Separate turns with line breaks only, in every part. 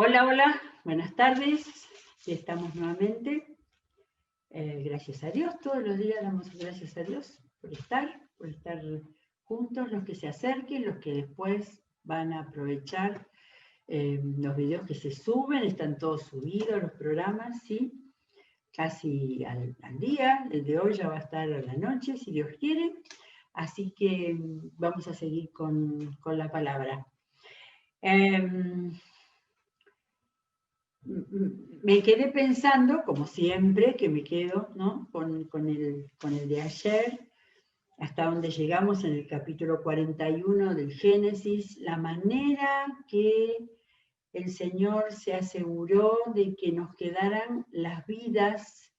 Hola, hola, buenas tardes. Aquí estamos nuevamente. Gracias a Dios, todos los días damos gracias a Dios por estar juntos, los que se acerquen, los que después van a aprovechar los videos que se suben, están todos subidos los programas, ¿sí? Casi al día, el de hoy ya va a estar a la noche, si Dios quiere. Así que vamos a seguir con la palabra. Me quedé pensando, como siempre, que me quedo, ¿no? con el de ayer, hasta donde llegamos en el capítulo 41 del Génesis, la manera que el Señor se aseguró de que nos quedaran las vidas,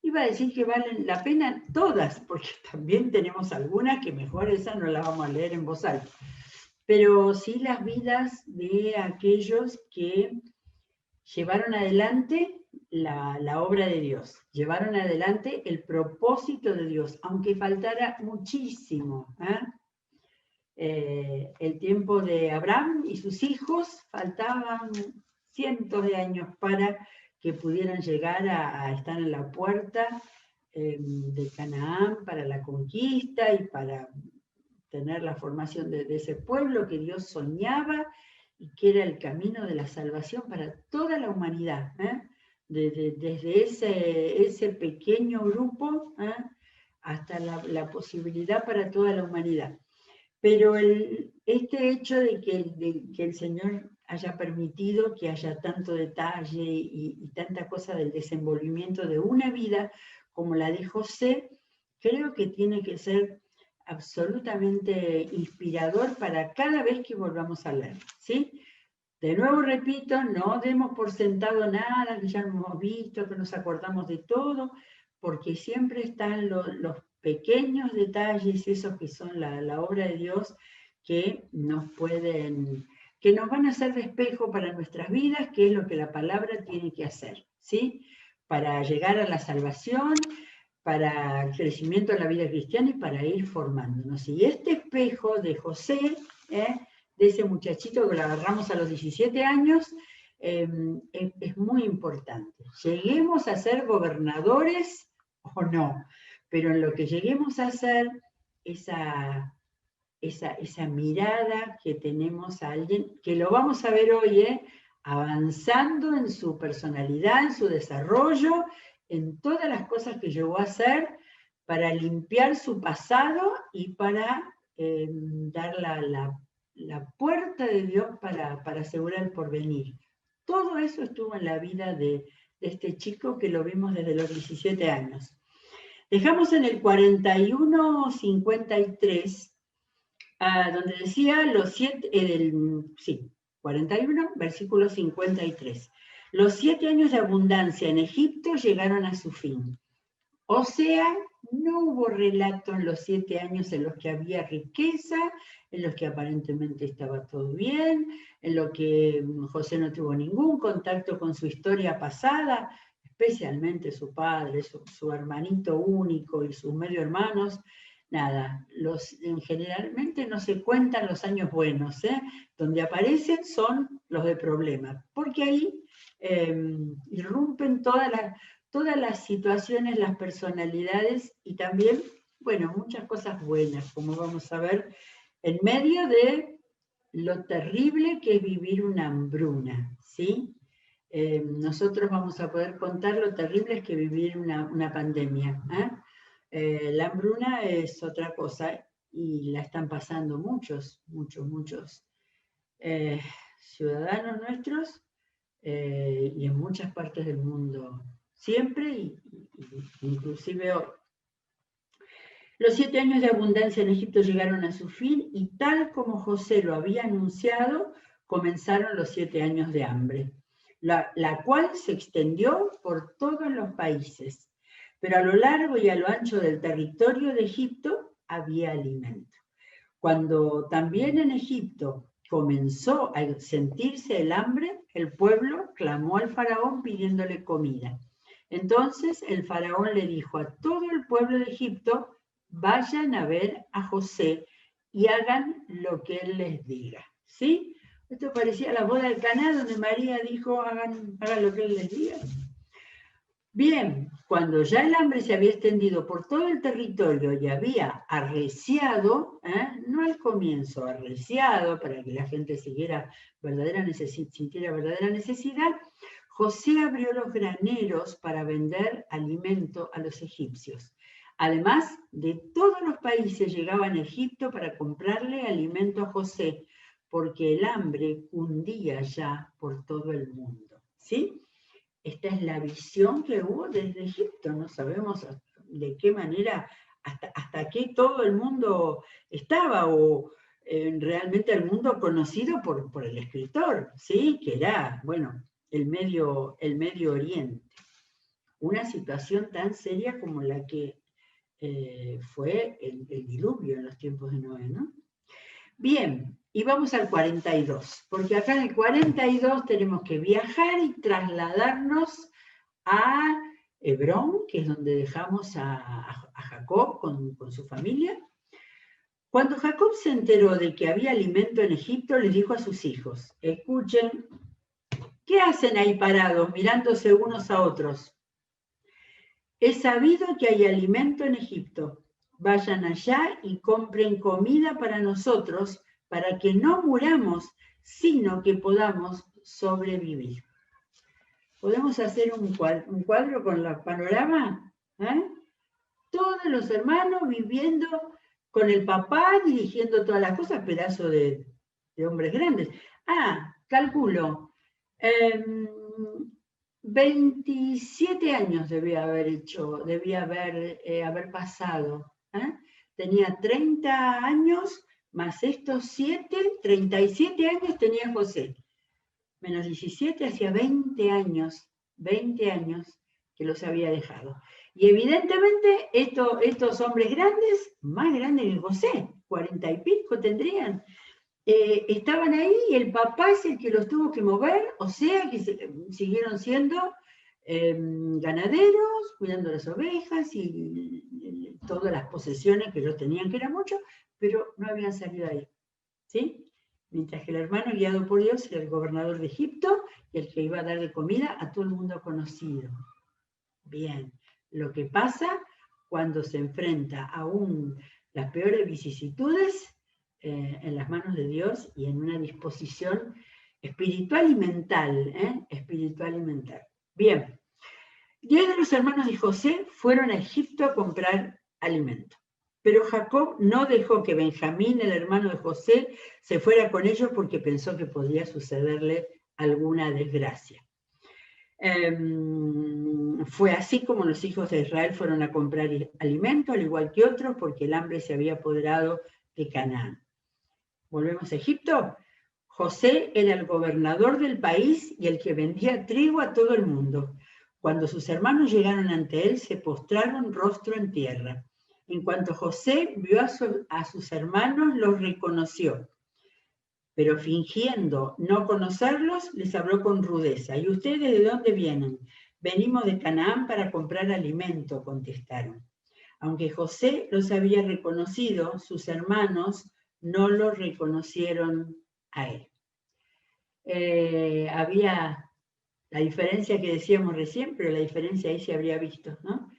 iba a decir que valen la pena todas, porque también tenemos algunas que mejor esa no la vamos a leer en voz alta, pero sí las vidas de aquellos que llevaron adelante la obra de Dios, llevaron adelante el propósito de Dios, aunque faltara muchísimo. El tiempo de Abraham y sus hijos, faltaban cientos de años para que pudieran llegar a estar en la puerta de Canaán para la conquista y para tener la formación de ese pueblo que Dios soñaba y que era el camino de la salvación para toda la humanidad, desde ese pequeño grupo hasta la posibilidad para toda la humanidad. Pero este hecho de que el Señor haya permitido que haya tanto detalle y tanta cosa del desenvolvimiento de una vida como la de José, creo que tiene que ser absolutamente inspirador para cada vez que volvamos a leer, ¿sí? De nuevo repito, no demos por sentado nada, que ya hemos visto, que nos acordamos de todo, porque siempre están los pequeños detalles, esos que son la obra de Dios, que nos van a hacer de espejo para nuestras vidas, que es lo que la palabra tiene que hacer, ¿sí? Para llegar a la salvación, para el crecimiento de la vida cristiana y para ir formándonos. Y este espejo de José, de ese muchachito que lo agarramos a los 17 años, es muy importante. Lleguemos a ser gobernadores o no, pero en lo que lleguemos a ser, esa mirada que tenemos a alguien, que lo vamos a ver hoy, avanzando en su personalidad, en su desarrollo, en todas las cosas que llegó a hacer para limpiar su pasado y para dar la puerta de Dios para asegurar el porvenir. Todo eso estuvo en la vida de este chico que lo vimos desde los 17 años. Dejamos en el 41-53, donde decía 41, versículo 53. Los 7 años de abundancia en Egipto llegaron a su fin. O sea, no hubo relato en los 7 años en los que había riqueza, en los que aparentemente estaba todo bien, en los que José no tuvo ningún contacto con su historia pasada, especialmente su padre, su hermanito único y sus medio hermanos. Nada, generalmente no se cuentan los años buenos, donde aparecen son los de problemas, porque ahí irrumpen todas las situaciones, las personalidades y también, bueno, muchas cosas buenas, como vamos a ver, en medio de lo terrible que es vivir una hambruna, ¿sí? Nosotros vamos a poder contar lo terrible que es vivir una pandemia. La hambruna es otra cosa y la están pasando muchos ciudadanos nuestros y en muchas partes del mundo, siempre y inclusive hoy. Los 7 años de abundancia en Egipto llegaron a su fin y tal como José lo había anunciado, comenzaron los 7 años de hambre, la cual se extendió por todos los países. Pero a lo largo y a lo ancho del territorio de Egipto había alimento. Cuando también en Egipto comenzó a sentirse el hambre, el pueblo clamó al faraón pidiéndole comida. Entonces el faraón le dijo a todo el pueblo de Egipto: vayan a ver a José y hagan lo que él les diga, ¿sí? Esto parecía la boda de Caná, donde María dijo, hagan lo que él les diga. Bien, cuando ya el hambre se había extendido por todo el territorio y había arreciado, no al comienzo, arreciado, para que la gente sintiera verdadera necesidad, José abrió los graneros para vender alimento a los egipcios. Además, de todos los países llegaban a Egipto para comprarle alimento a José, porque el hambre cundía ya por todo el mundo. ¿Sí? Esta es la visión que hubo desde Egipto. No sabemos de qué manera, hasta qué todo el mundo estaba, o realmente el mundo conocido por el escritor, ¿sí? Que era, bueno, el Medio Oriente. Una situación tan seria como la que fue el diluvio en los tiempos de Noé, ¿no? Bien, y vamos al 42, porque acá en el 42 tenemos que viajar y trasladarnos a Hebrón, que es donde dejamos a Jacob con su familia. Cuando Jacob se enteró de que había alimento en Egipto, les dijo a sus hijos, escuchen, ¿qué hacen ahí parados mirándose unos a otros? He sabido que hay alimento en Egipto. Vayan allá y compren comida para nosotros, para que no muramos, sino que podamos sobrevivir. ¿Podemos hacer un cuadro con el panorama? Todos los hermanos viviendo con el papá, dirigiendo todas las cosas, pedazo de hombres grandes. Calculo. 27 años debía haber pasado. Tenía 30 años, más estos 7, 37 años tenía José. Menos 17, hacía 20 años que los había dejado. Y evidentemente estos hombres grandes, más grandes que José, 40 y pico tendrían, estaban ahí y el papá es el que los tuvo que mover, o sea que siguieron siendo ganaderos, cuidando las ovejas y todas las posesiones que ellos tenían, que era mucho, pero no habían salido ahí, ¿sí? Mientras que el hermano, guiado por Dios, era el gobernador de Egipto y el que iba a dar de comida a todo el mundo conocido. Bien, lo que pasa cuando se enfrenta a las peores vicisitudes en las manos de Dios y en una disposición espiritual y mental, Bien, 10 de los hermanos de José fueron a Egipto a comprar alimento. Pero Jacob no dejó que Benjamín, el hermano de José, se fuera con ellos porque pensó que podía sucederle alguna desgracia. Fue así como los hijos de Israel fueron a comprar alimento, al igual que otros, porque el hambre se había apoderado de Canaán. ¿Volvemos a Egipto? José era el gobernador del país y el que vendía trigo a todo el mundo. Cuando sus hermanos llegaron ante él, se postraron rostro en tierra. En cuanto José vio a sus hermanos, los reconoció. Pero fingiendo no conocerlos, les habló con rudeza. ¿Y ustedes de dónde vienen? Venimos de Canaán para comprar alimento, contestaron. Aunque José los había reconocido, sus hermanos no lo reconocieron a él. Había la diferencia que decíamos recién, pero la diferencia ahí se habría visto, ¿no?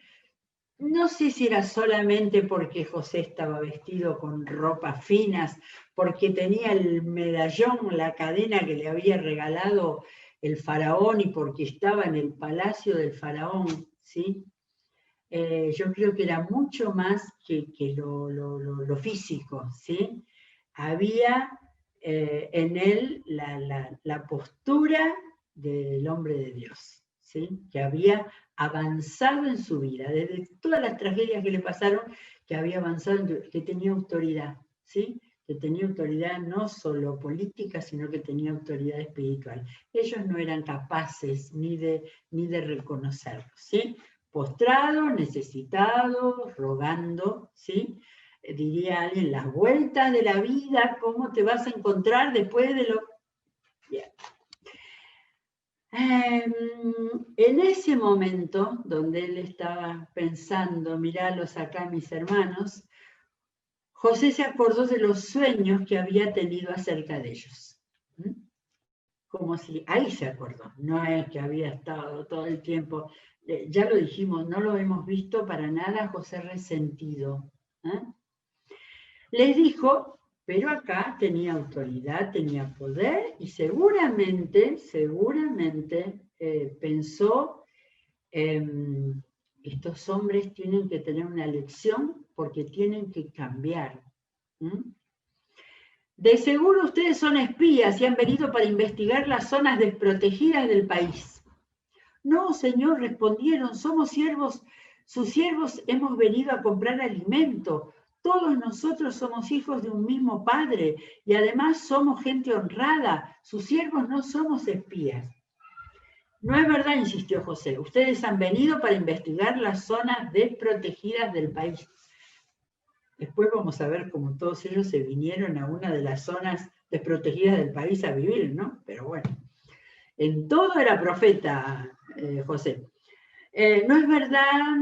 No sé si era solamente porque José estaba vestido con ropas finas, porque tenía el medallón, la cadena que le había regalado el faraón y porque estaba en el palacio del faraón, ¿sí? Yo creo que era mucho más que lo físico, ¿sí? Había en él la postura del hombre de Dios, ¿sí? Que había avanzado en su vida, desde todas las tragedias que le pasaron, que había avanzado, que tenía autoridad, ¿sí? Que tenía autoridad no solo política, sino que tenía autoridad espiritual. Ellos no eran capaces ni de reconocerlo, ¿sí? Postrados, necesitados, rogando, ¿sí? Diría alguien, las vueltas de la vida, ¿cómo te vas a encontrar después de lo... Bien. En ese momento, donde él estaba pensando, miralos acá mis hermanos, José se acordó de los sueños que había tenido acerca de ellos. ¿Mm? Como si ahí se acordó, no es que había estado todo el tiempo, ya lo dijimos, no lo hemos visto para nada José resentido. ¿Eh? Les dijo, pero acá tenía autoridad, tenía poder y seguramente pensó, estos hombres tienen que tener una lección porque tienen que cambiar. ¿Mm? De seguro ustedes son espías y han venido para investigar las zonas desprotegidas del país. No, señor, respondieron, somos siervos, sus siervos hemos venido a comprar alimento. Todos nosotros somos hijos de un mismo padre y además somos gente honrada. Sus siervos no somos espías. No es verdad, insistió José. Ustedes han venido para investigar las zonas desprotegidas del país. Después vamos a ver cómo todos ellos se vinieron a una de las zonas desprotegidas del país a vivir, ¿no? Pero bueno, en todo era profeta José. No es verdad,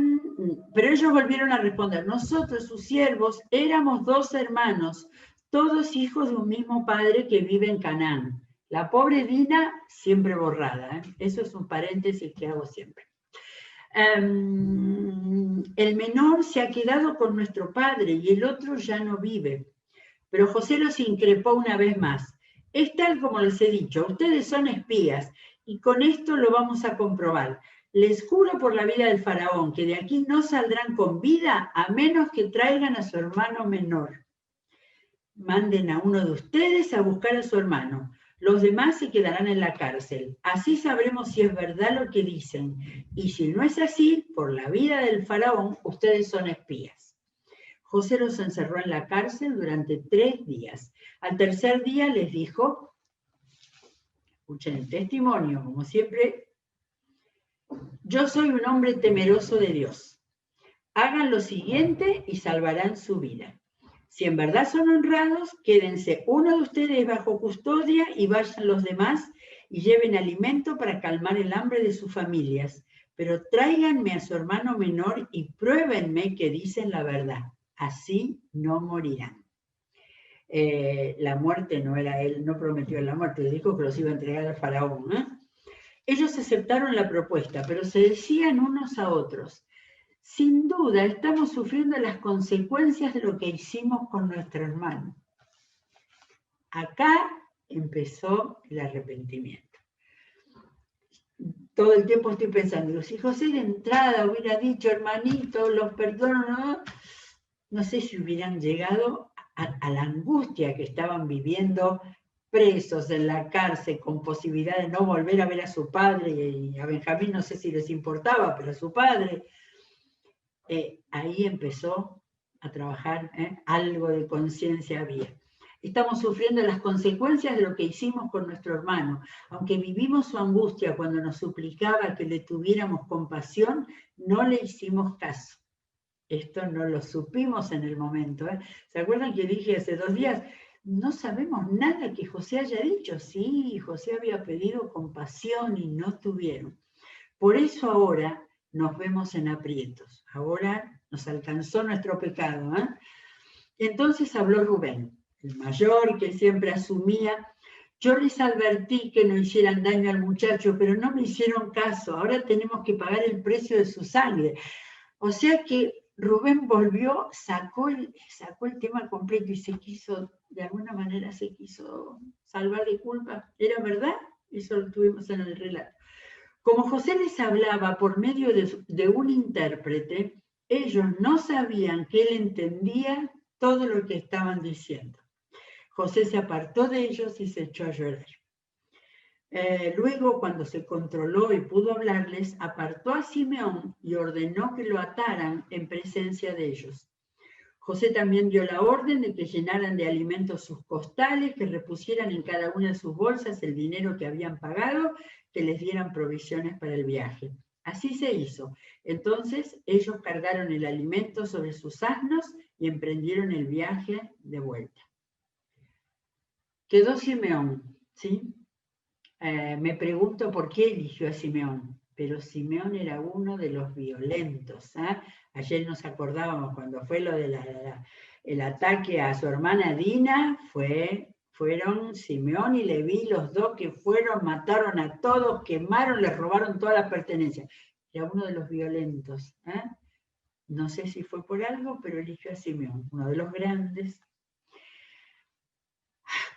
pero ellos volvieron a responder, nosotros, sus siervos, éramos 2 hermanos, todos hijos de un mismo padre que vive en Canaán. La pobre Dina, siempre borrada, ¿eh? Eso es un paréntesis que hago siempre. El menor se ha quedado con nuestro padre y el otro ya no vive. Pero José los increpó una vez más. Es tal como les he dicho, ustedes son espías y con esto lo vamos a comprobar. Les juro por la vida del faraón que de aquí no saldrán con vida a menos que traigan a su hermano menor. Manden a uno de ustedes a buscar a su hermano. Los demás se quedarán en la cárcel. Así sabremos si es verdad lo que dicen. Y si no es así, por la vida del faraón, ustedes son espías. José los encerró en la cárcel durante 3 días. Al tercer día les dijo, escuchen el testimonio, como siempre, yo soy un hombre temeroso de Dios. Hagan lo siguiente y salvarán su vida. Si en verdad son honrados, quédense uno de ustedes bajo custodia y vayan los demás y lleven alimento para calmar el hambre de sus familias. Pero tráiganme a su hermano menor y pruébenme que dicen la verdad. Así no morirán. La muerte no era él, no prometió la muerte, dijo que los iba a entregar al faraón. Ellos aceptaron la propuesta, pero se decían unos a otros, sin duda estamos sufriendo las consecuencias de lo que hicimos con nuestro hermano. Acá empezó el arrepentimiento. Todo el tiempo estoy pensando, si José de entrada hubiera dicho, hermanito, los perdono, no sé si hubieran llegado a la angustia que estaban viviendo presos en la cárcel con posibilidad de no volver a ver a su padre, y a Benjamín no sé si les importaba, pero a su padre. Ahí empezó a trabajar, algo de conciencia había. Estamos sufriendo las consecuencias de lo que hicimos con nuestro hermano. Aunque vivimos su angustia cuando nos suplicaba que le tuviéramos compasión, no le hicimos caso. Esto no lo supimos en el momento. ¿Se acuerdan que dije hace 2 días? No sabemos nada que José haya dicho. Sí, José había pedido compasión y no tuvieron. Por eso ahora nos vemos en aprietos. Ahora nos alcanzó nuestro pecado. Entonces habló Rubén, el mayor que siempre asumía. Yo les advertí que no hicieran daño al muchacho, pero no me hicieron caso. Ahora tenemos que pagar el precio de su sangre. O sea que Rubén volvió, sacó el tema completo y de alguna manera se quiso salvar de culpa. ¿Era verdad? Eso lo tuvimos en el relato. Como José les hablaba por medio de un intérprete, ellos no sabían que él entendía todo lo que estaban diciendo. José se apartó de ellos y se echó a llorar. Luego, cuando se controló y pudo hablarles, apartó a Simeón y ordenó que lo ataran en presencia de ellos. José también dio la orden de que llenaran de alimentos sus costales, que repusieran en cada una de sus bolsas el dinero que habían pagado, que les dieran provisiones para el viaje. Así se hizo. Entonces ellos cargaron el alimento sobre sus asnos y emprendieron el viaje de vuelta. Quedó Simeón, ¿sí? Me pregunto por qué eligió a Simeón, pero Simeón era uno de los violentos. Ayer nos acordábamos cuando fue lo de el ataque a su hermana Dina, fue Fueron Simeón y Leví, los dos que fueron, mataron a todos, quemaron, les robaron todas las pertenencias. Era uno de los violentos. No sé si fue por algo, pero eligió a Simeón, uno de los grandes.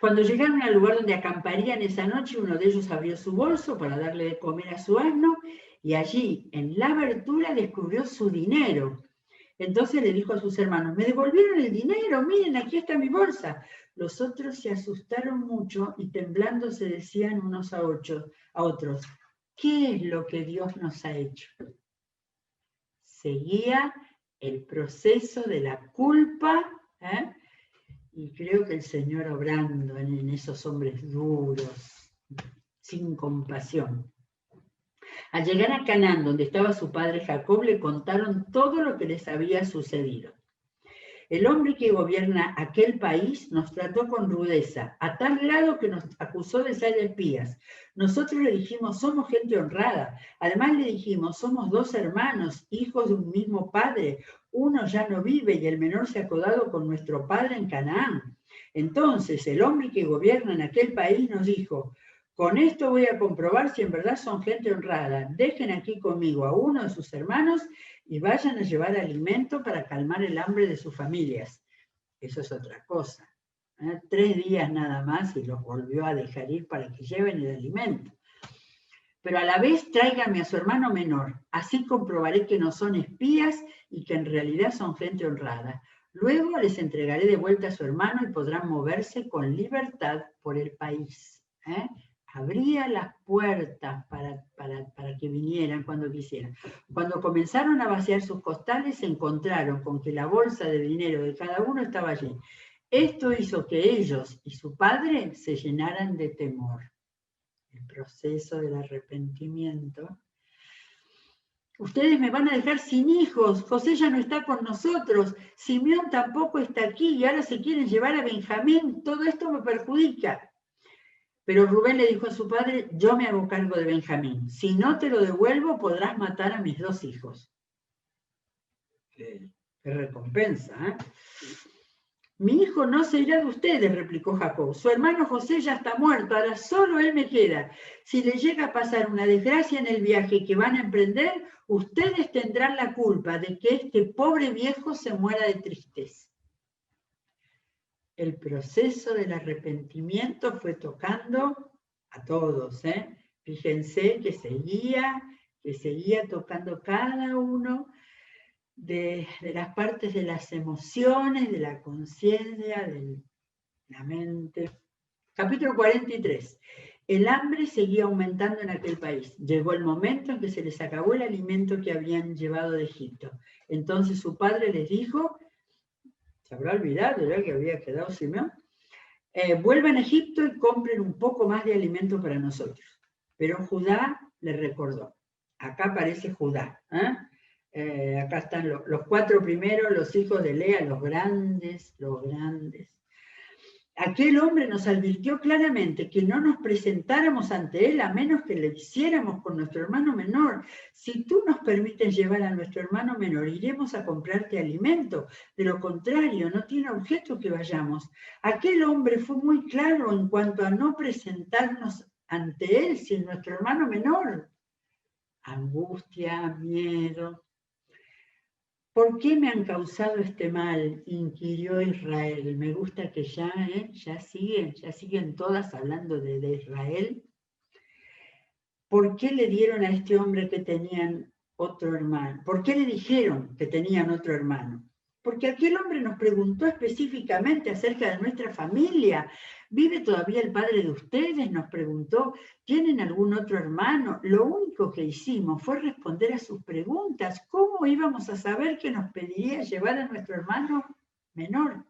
Cuando llegaron al lugar donde acamparían esa noche, uno de ellos abrió su bolso para darle de comer a su asno, y allí, en la abertura, descubrió su dinero. Entonces le dijo a sus hermanos: me devolvieron el dinero, miren, aquí está mi bolsa. Los otros se asustaron mucho y temblando se decían unos a otros: ¿qué es lo que Dios nos ha hecho? Seguía el proceso de la culpa, y creo que el Señor obrando en esos hombres duros, sin compasión. Al llegar a Canaán, donde estaba su padre Jacob, le contaron todo lo que les había sucedido. El hombre que gobierna aquel país nos trató con rudeza, a tal grado que nos acusó de ser espías. Nosotros le dijimos: somos gente honrada. Además le dijimos: somos 2 hermanos, hijos de un mismo padre. Uno ya no vive y el menor se ha quedado con nuestro padre en Canaán. Entonces el hombre que gobierna en aquel país nos dijo: con esto voy a comprobar si en verdad son gente honrada. Dejen aquí conmigo a uno de sus hermanos y vayan a llevar alimento para calmar el hambre de sus familias. Eso es otra cosa. 3 días nada más y los volvió a dejar ir para que lleven el alimento. Pero a la vez tráigame a su hermano menor, así comprobaré que no son espías y que en realidad son gente honrada. Luego les entregaré de vuelta a su hermano y podrán moverse con libertad por el país. Abría las puertas para que vinieran cuando quisieran. Cuando comenzaron a vaciar sus costales, se encontraron con que la bolsa de dinero de cada uno estaba allí. Esto hizo que ellos y su padre se llenaran de temor. El proceso del arrepentimiento. Ustedes me van a dejar sin hijos, José ya no está con nosotros, Simeón tampoco está aquí y ahora se quieren llevar a Benjamín, todo esto me perjudica. Pero Rubén le dijo a su padre: yo me hago cargo de Benjamín. Si no te lo devuelvo, podrás matar a mis 2 hijos. Qué recompensa, Mi hijo no se irá de ustedes, replicó Jacob. Su hermano José ya está muerto, ahora solo él me queda. Si le llega a pasar una desgracia en el viaje que van a emprender, ustedes tendrán la culpa de que este pobre viejo se muera de tristeza. El proceso del arrepentimiento fue tocando a todos. Fíjense que seguía tocando cada uno de las partes de las emociones, de la conciencia, de la mente. Capítulo 43. El hambre seguía aumentando en aquel país. Llegó el momento en que se les acabó el alimento que habían llevado de Egipto. Entonces su padre les dijo: se habrá olvidado ya que había quedado Simeón. Vuelvan a Egipto y compren un poco más de alimento para nosotros. Pero Judá le recordó. Acá aparece Judá. Acá están los 4 primeros, los hijos de Lea, los grandes. Aquel hombre nos advirtió claramente que no nos presentáramos ante él a menos que lo hiciéramos con nuestro hermano menor. Si tú nos permites llevar a nuestro hermano menor, iremos a comprarte alimento. De lo contrario, no tiene objeto que vayamos. Aquel hombre fue muy claro en cuanto a no presentarnos ante él sin nuestro hermano menor. Angustia, miedo. ¿Por qué me han causado este mal?, inquirió Israel. Me gusta que ya siguen todas hablando de Israel. ¿Por qué le dieron a este hombre que tenían otro hermano? ¿Por qué le dijeron que tenían otro hermano? Porque aquel hombre nos preguntó específicamente acerca de nuestra familia. ¿Vive todavía el padre de ustedes?, nos preguntó. ¿Tienen algún otro hermano? Lo único que hicimos fue responder a sus preguntas. ¿Cómo íbamos a saber que nos pediría llevar a nuestro hermano menor?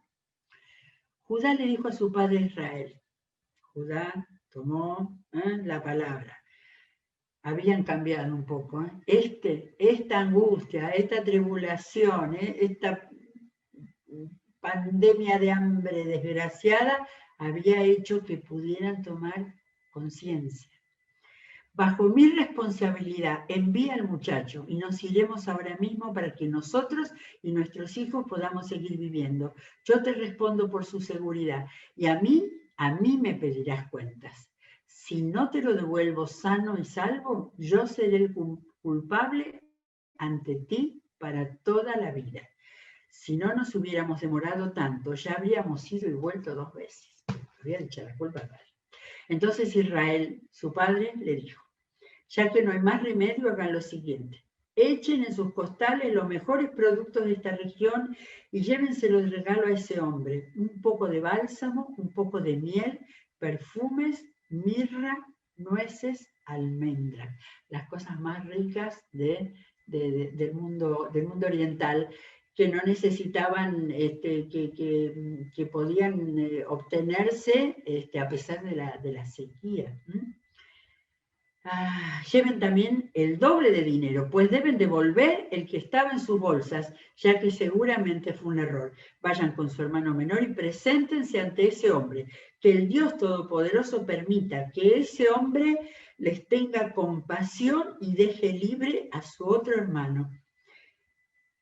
Judá le dijo a su padre Israel. Judá tomó la palabra. Habían cambiado un poco. Esta angustia, esta tribulación, esta pandemia de hambre desgraciada había hecho que pudieran tomar conciencia. Bajo mi responsabilidad, envía al muchacho y nos iremos ahora mismo para que nosotros y nuestros hijos podamos seguir viviendo. Yo te respondo por su seguridad y a mí a mí me pedirás cuentas. Si no te lo devuelvo sano y salvo, yo seré el culpable ante ti para toda la vida. Si no nos hubiéramos demorado tanto, ya habríamos ido y vuelto 2 veces. Había dicho la culpa al padre. Entonces Israel, su padre, le dijo, ya que no hay más remedio, hagan lo siguiente. Echen en sus costales los mejores productos de esta región y llévenselo de regalo a ese hombre. Un poco de bálsamo, un poco de miel, perfumes, mirra, nueces, almendras. Las cosas más ricas del mundo oriental, que no necesitaban, que podían obtenerse a pesar de la sequía. Lleven también el doble de dinero, pues deben devolver el que estaba en sus bolsas, ya que seguramente fue un error. Vayan con su hermano menor y preséntense ante ese hombre. Que el Dios Todopoderoso permita que ese hombre les tenga compasión y deje libre a su otro hermano.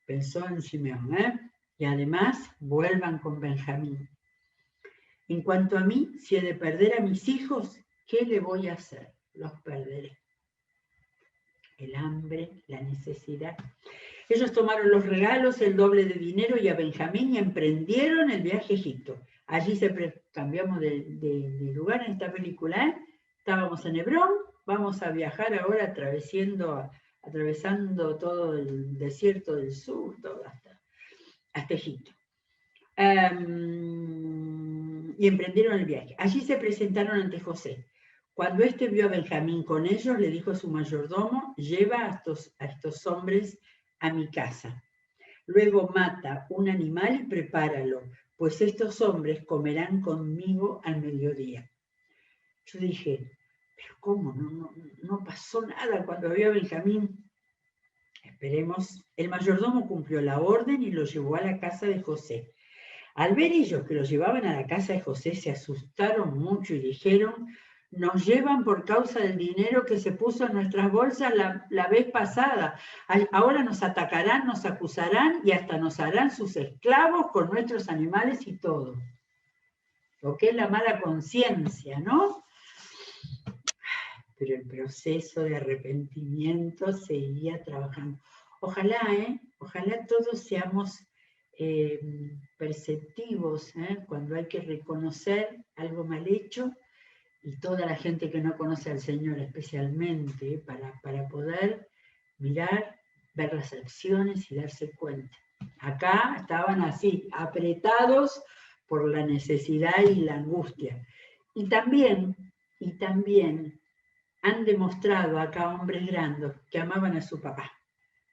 Pensó en Simeón, y además vuelvan con Benjamín. En cuanto a mí, si he de perder a mis hijos, ¿qué le voy a hacer? Los perderé. El hambre, la necesidad. Ellos tomaron los regalos, el doble de dinero y a Benjamín y emprendieron el viaje a Egipto. Allí cambiamos de lugar en esta película. Estábamos en Hebrón, vamos a viajar ahora atravesando todo el desierto del sur, todo hasta Egipto. Y emprendieron el viaje. Allí se presentaron ante José. Cuando éste vio a Benjamín con ellos, le dijo a su mayordomo, lleva a estos hombres a mi casa. Luego mata un animal y prepáralo, pues estos hombres comerán conmigo al mediodía. Yo dije, pero ¿cómo? No pasó nada cuando vio a Benjamín. Esperemos. El mayordomo cumplió la orden y lo llevó a la casa de José. Al ver ellos que lo llevaban a la casa de José, se asustaron mucho y dijeron, nos llevan por causa del dinero que se puso en nuestras bolsas la vez pasada. Ahora nos atacarán, nos acusarán y hasta nos harán sus esclavos con nuestros animales y todo. Lo que es la mala conciencia, ¿no? Pero el proceso de arrepentimiento seguía trabajando. Ojalá todos seamos perceptivos, cuando hay que reconocer algo mal hecho, y toda la gente que no conoce al Señor especialmente, para poder mirar, ver las acciones y darse cuenta. Acá estaban así, apretados por la necesidad y la angustia. Y también han demostrado acá hombres grandes que amaban a su papá,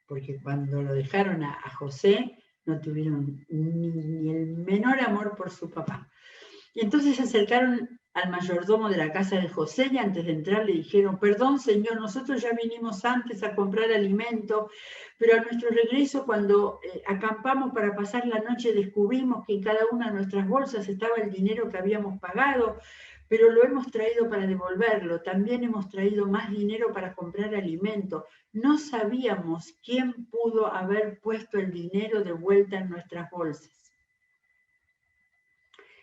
porque cuando lo dejaron a José, no tuvieron ni el menor amor por su papá. Y entonces se acercaron al mayordomo de la casa de José y antes de entrar le dijeron, perdón señor, nosotros ya vinimos antes a comprar alimento, pero a nuestro regreso cuando acampamos para pasar la noche descubrimos que en cada una de nuestras bolsas estaba el dinero que habíamos pagado, pero lo hemos traído para devolverlo. También hemos traído más dinero para comprar alimento. No sabíamos quién pudo haber puesto el dinero de vuelta en nuestras bolsas.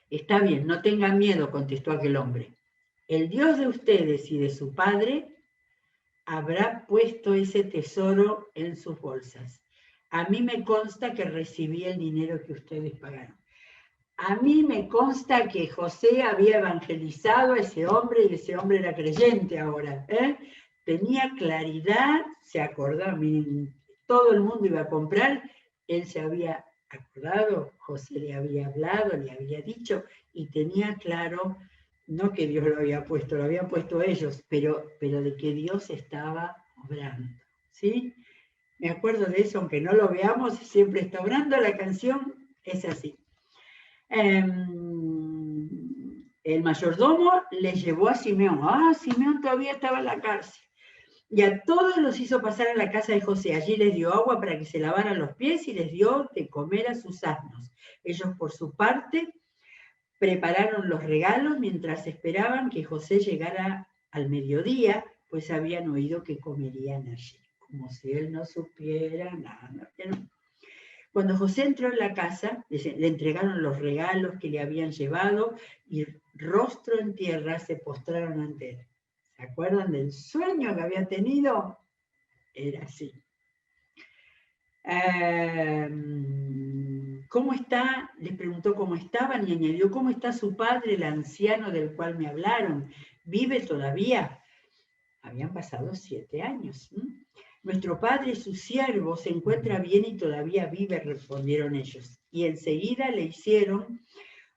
Está bien, no tengan miedo, contestó aquel hombre. El Dios de ustedes y de su padre habrá puesto ese tesoro en sus bolsas. A mí me consta que recibí el dinero que ustedes pagaron. A mí me consta que José había evangelizado a ese hombre y ese hombre era creyente ahora. Tenía claridad, se acordaba, miren, todo el mundo iba a comprar, él se había acordado, José le había hablado, le había dicho y tenía claro, no que Dios lo habían puesto ellos, pero de que Dios estaba obrando, ¿sí? Me acuerdo de eso, aunque no lo veamos, siempre está obrando, la canción es así. El mayordomo le llevó a Simeón. Simeón todavía estaba en la cárcel. Y a todos los hizo pasar a la casa de José. Allí les dio agua para que se lavaran los pies y les dio de comer a sus asnos. Ellos, por su parte, prepararon los regalos mientras esperaban que José llegara al mediodía, pues habían oído que comerían allí. Como si él no supiera nada. Cuando José entró en la casa, le entregaron los regalos que le habían llevado y rostro en tierra se postraron ante él. ¿Se acuerdan del sueño que había tenido? Era así. ¿Cómo está? Les preguntó cómo estaban y añadió, ¿cómo está su padre, el anciano del cual me hablaron? ¿Vive todavía? Habían pasado 7 años. Nuestro padre y su siervo se encuentra bien y todavía vive, respondieron ellos. Y enseguida le hicieron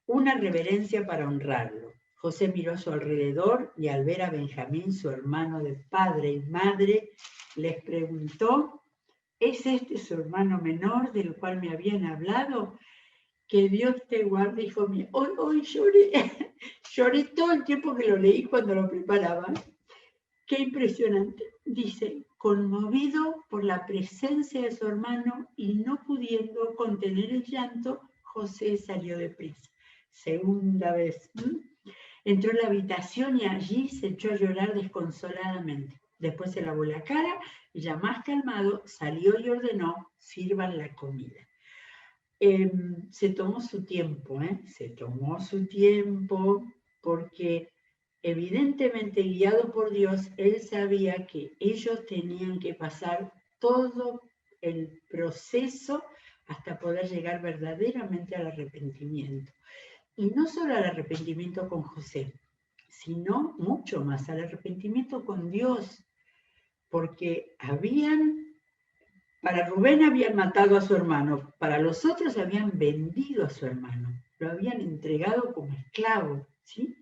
una reverencia para honrarlo. José miró a su alrededor y al ver a Benjamín, su hermano de padre y madre, les preguntó, ¿es este su hermano menor del cual me habían hablado? Que Dios te guarde, hijo mío. Hoy lloré, lloré todo el tiempo que lo leí cuando lo preparaba. Qué impresionante. Dice, conmovido por la presencia de su hermano y no pudiendo contener el llanto, José salió deprisa. Segunda vez. Entró en la habitación y allí se echó a llorar desconsoladamente. Después se lavó la cara y ya más calmado salió y ordenó, sirvan la comida. Se tomó su tiempo, se tomó su tiempo porque evidentemente guiado por Dios, él sabía que ellos tenían que pasar todo el proceso hasta poder llegar verdaderamente al arrepentimiento. Y no solo al arrepentimiento con José, sino mucho más, al arrepentimiento con Dios, porque para Rubén habían matado a su hermano, para los otros habían vendido a su hermano, lo habían entregado como esclavo, ¿sí?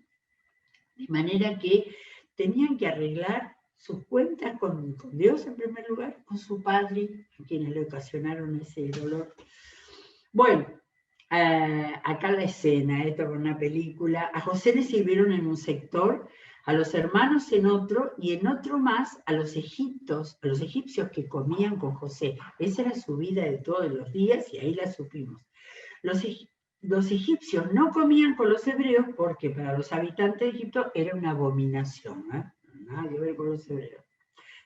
De manera que tenían que arreglar sus cuentas con Dios en primer lugar, con su padre, a quienes le ocasionaron ese dolor. Bueno, acá la escena, esto con una película, a José le sirvieron en un sector, a los hermanos en otro, y en otro más a los egipcios que comían con José. Esa era su vida de todos los días y ahí la supimos. Los egipcios no comían con los hebreos porque para los habitantes de Egipto era una abominación, nada que ver con los hebreos.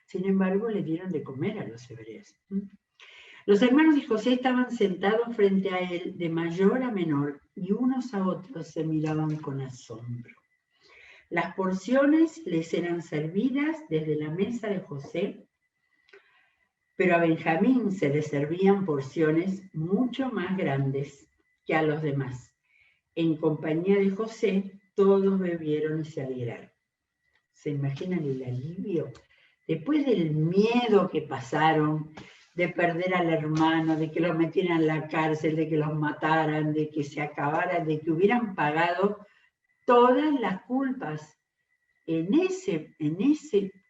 Sin embargo, le dieron de comer a los hebreos. Los hermanos de José estaban sentados frente a él de mayor a menor y unos a otros se miraban con asombro. Las porciones les eran servidas desde la mesa de José, pero a Benjamín se le servían porciones mucho más grandes que a los demás. En compañía de José, todos bebieron y se alegraron. ¿Se imaginan el alivio? Después del miedo que pasaron, de perder al hermano, de que los metieran en la cárcel, de que los mataran, de que se acabaran, de que hubieran pagado todas las culpas.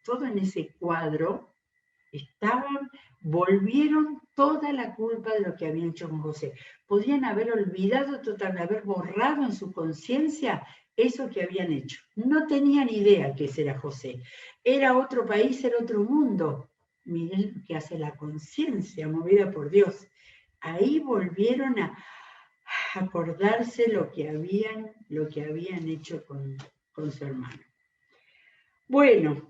Todo en ese cuadro, volvieron toda la culpa de lo que habían hecho con José. Podían haber olvidado totalmente, haber borrado en su conciencia eso que habían hecho. No tenían idea que ese era José. Era otro país, era otro mundo. Miren lo que hace la conciencia movida por Dios. Ahí volvieron a acordarse lo que habían hecho con su hermano. Bueno,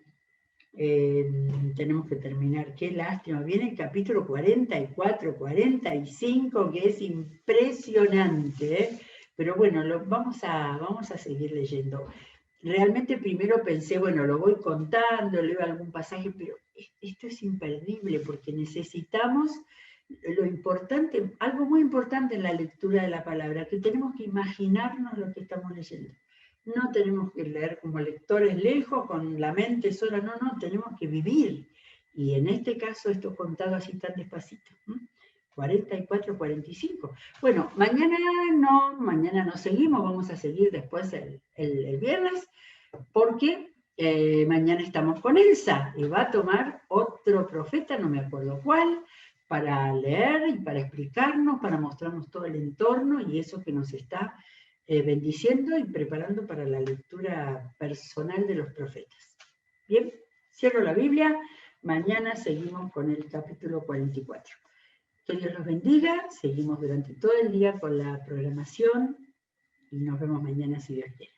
tenemos que terminar. Qué lástima. Viene el capítulo 44, 45, que es impresionante, Pero bueno, vamos a seguir leyendo. Realmente primero pensé, bueno, lo voy contando, leo algún pasaje, pero esto es imperdible porque necesitamos lo importante, algo muy importante en la lectura de la palabra, que tenemos que imaginarnos lo que estamos leyendo. No tenemos que leer como lectores lejos, con la mente sola, no, tenemos que vivir. Y en este caso esto contado así tan despacito. 44, 45. Bueno, mañana no seguimos, vamos a seguir después el viernes, porque mañana estamos con Elsa y va a tomar otro profeta, no me acuerdo cuál, para leer y para explicarnos, para mostrarnos todo el entorno y eso que nos está bendiciendo y preparando para la lectura personal de los profetas. Bien, cierro la Biblia, mañana seguimos con el capítulo 44. Que Dios los bendiga, seguimos durante todo el día con la programación y nos vemos mañana si Dios quiere.